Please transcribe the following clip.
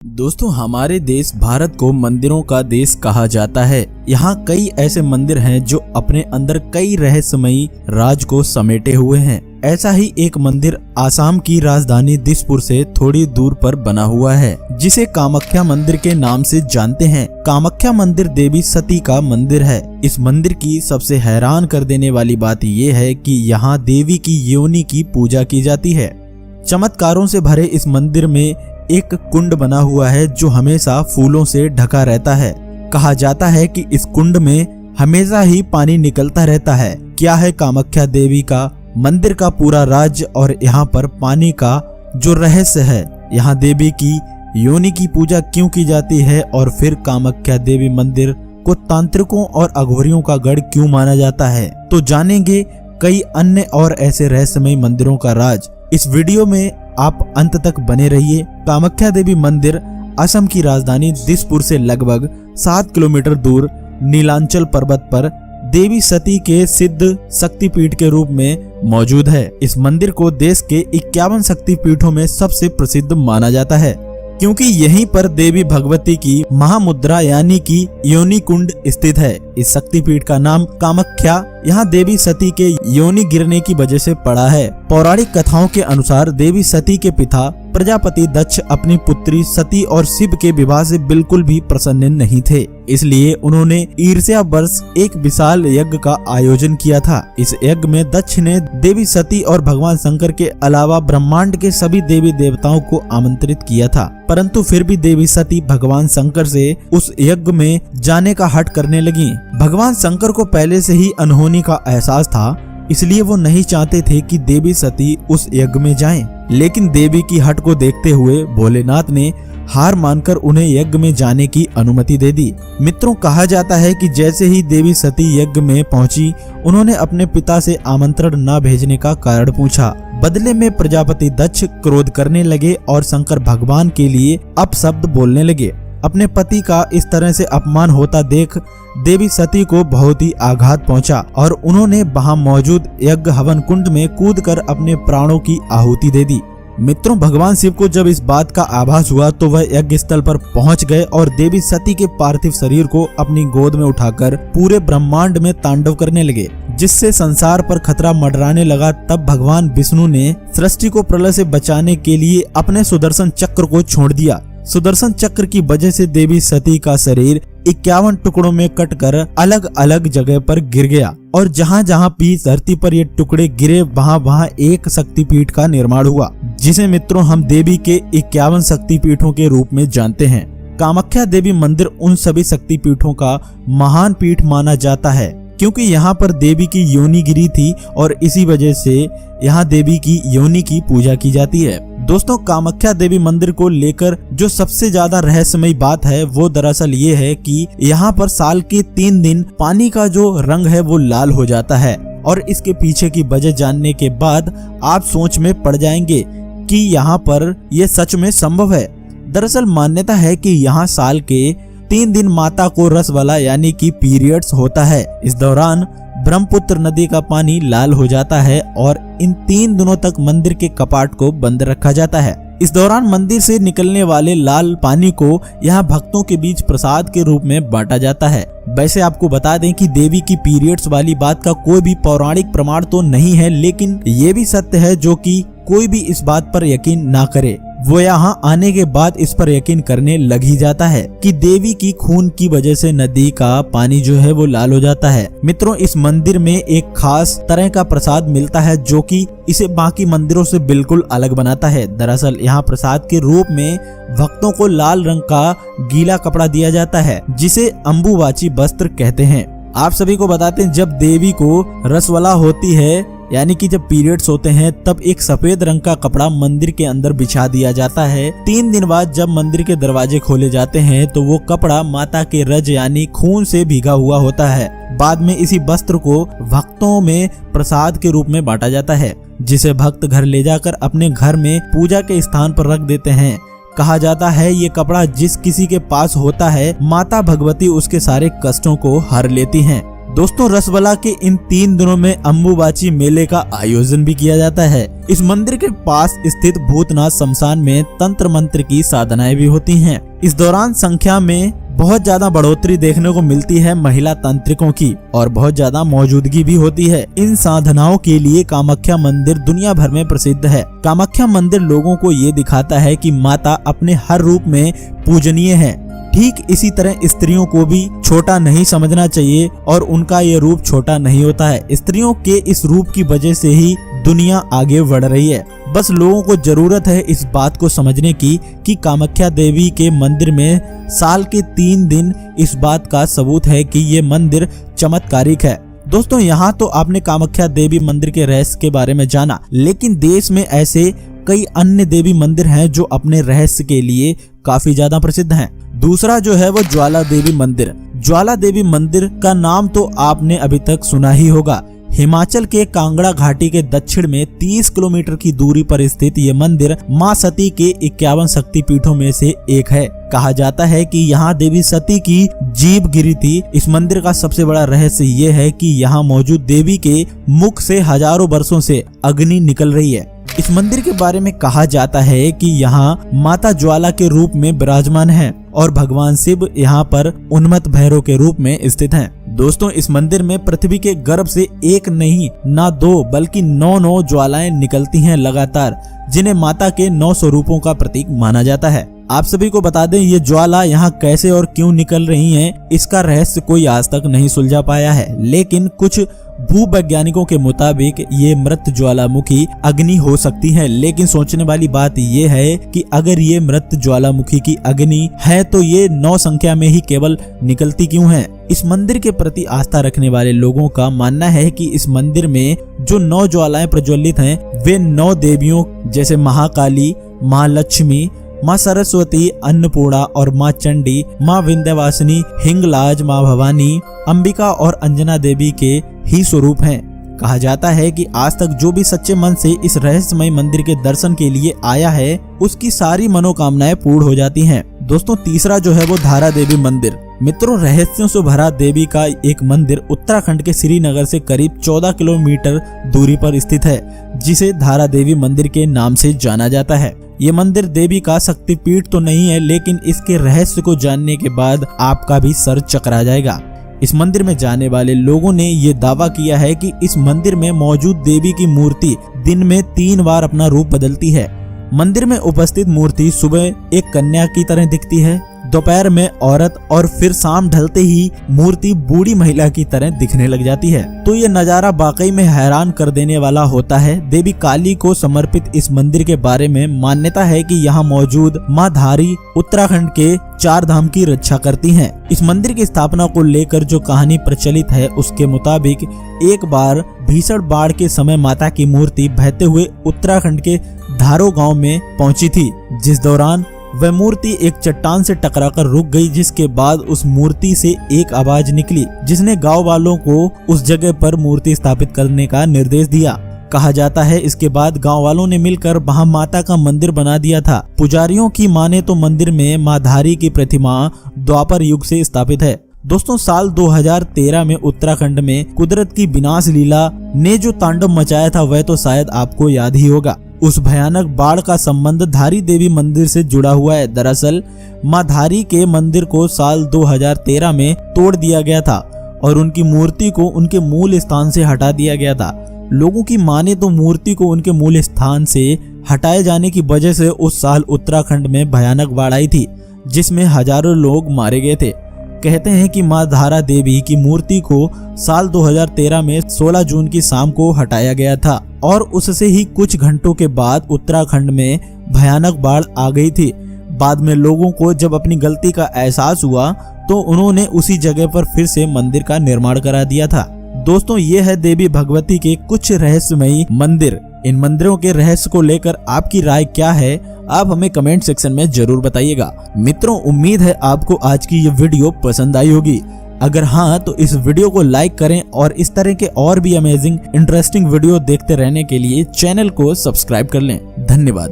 दोस्तों, हमारे देश भारत को मंदिरों का देश कहा जाता है। यहाँ कई ऐसे मंदिर हैं जो अपने अंदर कई रहस्यमयी राज को समेटे हुए हैं। ऐसा ही एक मंदिर आसाम की राजधानी दिसपुर से थोड़ी दूर पर बना हुआ है, जिसे कामाख्या मंदिर के नाम से जानते हैं। कामाख्या मंदिर देवी सती का मंदिर है। इस मंदिर की सबसे हैरान कर देने वाली बात यह है कि यहाँ देवी की योनि की पूजा की जाती है। चमत्कारों से भरे इस मंदिर में एक कुंड बना हुआ है जो हमेशा फूलों से ढका रहता है। कहा जाता है कि इस कुंड में हमेशा ही पानी निकलता रहता है। क्या है कामाख्या देवी का मंदिर का पूरा राज और यहाँ पर पानी का जो रहस्य है, यहाँ देवी की योनि की पूजा क्यों की जाती है और फिर कामाख्या देवी मंदिर को तांत्रिकों और अघोरियों का गढ़ क्यों माना जाता है, तो जानेंगे कई अन्य और ऐसे रहस्यमय मंदिरों का राज। इस वीडियो में आप अंत तक बने रहिए। कामाख्या देवी मंदिर असम की राजधानी दिसपुर से लगभग 7 किलोमीटर दूर नीलांचल पर्वत पर देवी सती के सिद्ध शक्तिपीठ के रूप में मौजूद है। इस मंदिर को देश के 51 शक्तिपीठों में सबसे प्रसिद्ध माना जाता है, क्योंकि यहीं पर देवी भगवती की महामुद्रा यानी कि योनि कुंड स्थित है। इस शक्तिपीठ का नाम कामाख्या यहाँ देवी सती के योनि गिरने की वजह से पड़ा है। पौराणिक कथाओं के अनुसार देवी सती के पिता प्रजापति दक्ष अपनी पुत्री सती और शिव के विवाह से बिल्कुल भी प्रसन्न नहीं थे, इसलिए उन्होंने ईर्ष्यावश एक विशाल यज्ञ का आयोजन किया था। इस यज्ञ में दक्ष ने देवी सती और भगवान शंकर के अलावा ब्रह्मांड के सभी देवी देवताओं को आमंत्रित किया था, परंतु फिर भी देवी सती भगवान शंकर से उस यज्ञ में जाने का हठ करने लगी। भगवान शंकर को पहले से ही अनहोनी का एहसास था, इसलिए वो नहीं चाहते थे कि देवी सती उस यज्ञ में जाएं। लेकिन देवी की हठ को देखते हुए भोलेनाथ ने हार मानकर उन्हें यज्ञ में जाने की अनुमति दे दी। मित्रों, कहा जाता है कि जैसे ही देवी सती यज्ञ में पहुंची, उन्होंने अपने पिता से आमंत्रण न भेजने का कारण पूछा। बदले में प्रजापति दक्ष क्रोध करने लगे और शंकर भगवान के लिए अपशब्द बोलने लगे। अपने पति का इस तरह से अपमान होता देख देवी सती को बहुत ही आघात पहुंचा और उन्होंने वहां मौजूद यज्ञ हवन कुंड में कूदकर अपने प्राणों की आहुति दे दी। मित्रों, भगवान शिव को जब इस बात का आभास हुआ तो वह यज्ञ स्थल पर पहुंच गए और देवी सती के पार्थिव शरीर को अपनी गोद में उठाकर पूरे ब्रह्मांड में तांडव करने लगे, जिससे संसार पर खतरा मंडराने लगा। तब भगवान विष्णु ने सृष्टि को प्रलय से बचाने के लिए अपने सुदर्शन चक्र को छोड़ दिया। सुदर्शन चक्र की वजह से देवी सती का शरीर 51 टुकड़ों में कटकर अलग अलग जगह पर गिर गया और जहां जहां भी धरती पर ये टुकड़े गिरे वहां वहां एक शक्तिपीठ का निर्माण हुआ, जिसे मित्रों हम देवी के 51 शक्तिपीठों के रूप में जानते हैं। कामाख्या देवी मंदिर उन सभी शक्तिपीठों का महान पीठ माना जाता है, क्योंकि यहाँ पर देवी की योनि गिरी थी और इसी वजह से यहाँ देवी की योनि की पूजा की जाती है। दोस्तों, कामाख्या देवी मंदिर को लेकर जो सबसे ज्यादा रहस्यमयी बात है वो दरअसल ये है कि यहाँ पर साल के 3 दिन पानी का जो रंग है वो लाल हो जाता है, और इसके पीछे की वजह जानने के बाद आप सोच में पड़ जाएंगे कि यहाँ पर ये सच में संभव है। दरअसल मान्यता है कि यहाँ साल के 3 दिन माता को रस वाला यानी कि पीरियड्स होता है। इस दौरान ब्रह्मपुत्र नदी का पानी लाल हो जाता है और इन 3 दिनों तक मंदिर के कपाट को बंद रखा जाता है। इस दौरान मंदिर से निकलने वाले लाल पानी को यहाँ भक्तों के बीच प्रसाद के रूप में बांटा जाता है। वैसे आपको बता दें कि देवी की पीरियड्स वाली बात का कोई भी पौराणिक प्रमाण तो नहीं है, लेकिन ये भी सत्य है जो कि कोई भी इस बात पर यकीन ना करे, वो यहाँ आने के बाद इस पर यकीन करने लग ही जाता है कि देवी की खून की वजह से नदी का पानी जो है वो लाल हो जाता है। मित्रों, इस मंदिर में एक खास तरह का प्रसाद मिलता है जो कि इसे बाकी मंदिरों से बिल्कुल अलग बनाता है। दरअसल यहाँ प्रसाद के रूप में भक्तों को लाल रंग का गीला कपड़ा दिया जाता है, जिसे अम्बुवाची वस्त्र कहते हैं। आप सभी को बताते हैं, जब देवी को रसवला होती है यानी कि जब पीरियड्स होते हैं, तब एक सफेद रंग का कपड़ा मंदिर के अंदर बिछा दिया जाता है। 3 दिन बाद जब मंदिर के दरवाजे खोले जाते हैं तो वो कपड़ा माता के रज यानी खून से भीगा हुआ होता है। बाद में इसी वस्त्र को भक्तों में प्रसाद के रूप में बांटा जाता है, जिसे भक्त घर ले जाकर अपने घर में पूजा के स्थान पर रख देते हैं। कहा जाता है ये कपड़ा जिस किसी के पास होता है, माता भगवती उसके सारे कष्टों को हर लेती हैं। दोस्तों रसबला के इन 3 दिनों में अम्बुबाची मेले का आयोजन भी किया जाता है। इस मंदिर के पास स्थित भूतनाथ शमशान में तंत्र मंत्र की साधनाएं भी होती हैं। इस दौरान संख्या में बहुत ज्यादा बढ़ोतरी देखने को मिलती है महिला तांत्रिकों की और बहुत ज्यादा मौजूदगी भी होती है। इन साधनाओं के लिए कामाख्या मंदिर दुनिया भर में प्रसिद्ध है। कामाख्या मंदिर लोगों को ये दिखाता है कि माता अपने हर रूप में पूजनीय है। ठीक इसी तरह स्त्रियों को भी छोटा नहीं समझना चाहिए और उनका ये रूप छोटा नहीं होता है। स्त्रियों के इस रूप की वजह से ही दुनिया आगे बढ़ रही है। बस लोगों को जरूरत है इस बात को समझने की कि कामाख्या देवी के मंदिर में साल के 3 दिन इस बात का सबूत है कि ये मंदिर चमत्कारिक है। दोस्तों यहाँ तो आपने कामाख्या देवी मंदिर के रहस्य के बारे में जाना, लेकिन देश में ऐसे कई अन्य देवी मंदिर हैं जो अपने रहस्य के लिए काफी ज्यादा प्रसिद्ध हैं। दूसरा जो है वो ज्वाला देवी मंदिर। ज्वाला देवी मंदिर का नाम तो आपने अभी तक सुना ही होगा। हिमाचल के कांगड़ा घाटी के दक्षिण में 30 किलोमीटर की दूरी पर स्थित ये मंदिर मां सती के 51 शक्तिपीठों में से एक है। कहा जाता है कि यहाँ देवी सती की जीभ गिरी थी। इस मंदिर का सबसे बड़ा रहस्य ये है कि यहाँ मौजूद देवी के मुख से हजारों वर्षों से अग्नि निकल रही है। इस मंदिर के बारे में कहा जाता है कि यहाँ माता ज्वाला के रूप में विराजमान है और भगवान शिव यहाँ पर उन्मत्त भैरव के रूप में स्थित हैं। दोस्तों इस मंदिर में पृथ्वी के गर्भ से एक नहीं ना 2 बल्कि 9 ज्वालाएं निकलती हैं लगातार, जिन्हें माता के 9 स्वरूपों का प्रतीक माना जाता है। आप सभी को बता दें ये ज्वाला यहाँ कैसे और क्यों निकल रही हैं, इसका रहस्य कोई आज तक नहीं सुलझा पाया है। लेकिन कुछ भूवैज्ञानिकों के मुताबिक ये मृत ज्वालामुखी अग्नि हो सकती है। लेकिन सोचने वाली बात ये है कि अगर ये मृत ज्वालामुखी की अग्नि है तो ये 9 संख्या में ही केवल निकलती क्यों है। इस मंदिर के प्रति आस्था रखने वाले लोगों का मानना है कि इस मंदिर में जो 9 ज्वालाएं प्रज्वलित हैं वे 9 देवियों जैसे महाकाली, माँ लक्ष्मी, माँ सरस्वती, अन्नपूर्णा और माँ चंडी, माँ विंध्यवासिनी, हिंगलाज, माँ भवानी, अंबिका और अंजना देवी के ही स्वरूप हैं। कहा जाता है कि आज तक जो भी सच्चे मन से इस रहस्यमय मंदिर के दर्शन के लिए आया है उसकी सारी मनोकामनाएं पूर्ण हो जाती हैं। दोस्तों तीसरा जो है वो धारा देवी मंदिर। मित्रों रहस्यों से भरा देवी का एक मंदिर उत्तराखंड के श्रीनगर से करीब 14 किलोमीटर दूरी पर स्थित है, जिसे धारा देवी मंदिर के नाम से जाना जाता है। ये मंदिर देवी का शक्तिपीठ तो नहीं है, लेकिन इसके रहस्य को जानने के बाद आपका भी सर चकरा जाएगा। इस मंदिर में जाने वाले लोगों ने ये दावा किया है कि इस मंदिर में मौजूद देवी की मूर्ति दिन में 3 बार अपना रूप बदलती है। मंदिर में उपस्थित मूर्ति सुबह एक कन्या की तरह दिखती है, दोपहर में औरत और फिर शाम ढलते ही मूर्ति बूढ़ी महिला की तरह दिखने लग जाती है। तो ये नजारा वाकई में हैरान कर देने वाला होता है। देवी काली को समर्पित इस मंदिर के बारे में मान्यता है कि यहाँ मौजूद माँ धारी उत्तराखंड के 4 धाम की रक्षा करती हैं। इस मंदिर की स्थापना को लेकर जो कहानी प्रचलित है उसके मुताबिक एक बार भीषण बाढ़ के समय माता की मूर्ति बहते हुए उत्तराखंड के धारो गांव में पहुंची थी, जिस दौरान वह मूर्ति एक चट्टान से टकराकर रुक गई, जिसके बाद उस मूर्ति से एक आवाज निकली जिसने गांव वालों को उस जगह पर मूर्ति स्थापित करने का निर्देश दिया। कहा जाता है इसके बाद गांव वालों ने मिलकर वहां माता का मंदिर बना दिया था। पुजारियों की माने तो मंदिर में माँ धारी की प्रतिमा द्वापर युग से स्थापित है। दोस्तों साल 2013 में उत्तराखंड में कुदरत की विनाश लीला ने जो तांडव मचाया था वह तो शायद आपको याद ही होगा। उस भयानक बाढ़ का संबंध धारी देवी मंदिर से जुड़ा हुआ है। दरअसल माँ धारी के मंदिर को साल 2013 में तोड़ दिया गया था और उनकी मूर्ति को उनके मूल स्थान से हटा दिया गया था। लोगों की माने तो मूर्ति को उनके मूल स्थान से हटाए जाने की वजह से उस साल उत्तराखंड में भयानक बाढ़ आई थी, जिसमें हजारों लोग मारे गए थे। कहते हैं कि माँ धारा देवी की मूर्ति को साल 2013 में 16 जून की शाम को हटाया गया था और उससे ही कुछ घंटों के बाद उत्तराखंड में भयानक बाढ़ आ गई थी। बाद में लोगों को जब अपनी गलती का एहसास हुआ तो उन्होंने उसी जगह पर फिर से मंदिर का निर्माण करा दिया था। दोस्तों ये है देवी भगवती के कुछ रहस्यमयी मंदिर। इन मंदिरों के रहस्य को लेकर आपकी राय क्या है, आप हमें कमेंट सेक्शन में जरूर बताइएगा। मित्रों उम्मीद है आपको आज की ये वीडियो पसंद आई होगी। अगर हाँ तो इस वीडियो को लाइक करें और इस तरह के और भी अमेजिंग इंटरेस्टिंग वीडियो देखते रहने के लिए चैनल को सब्सक्राइब कर लें। धन्यवाद।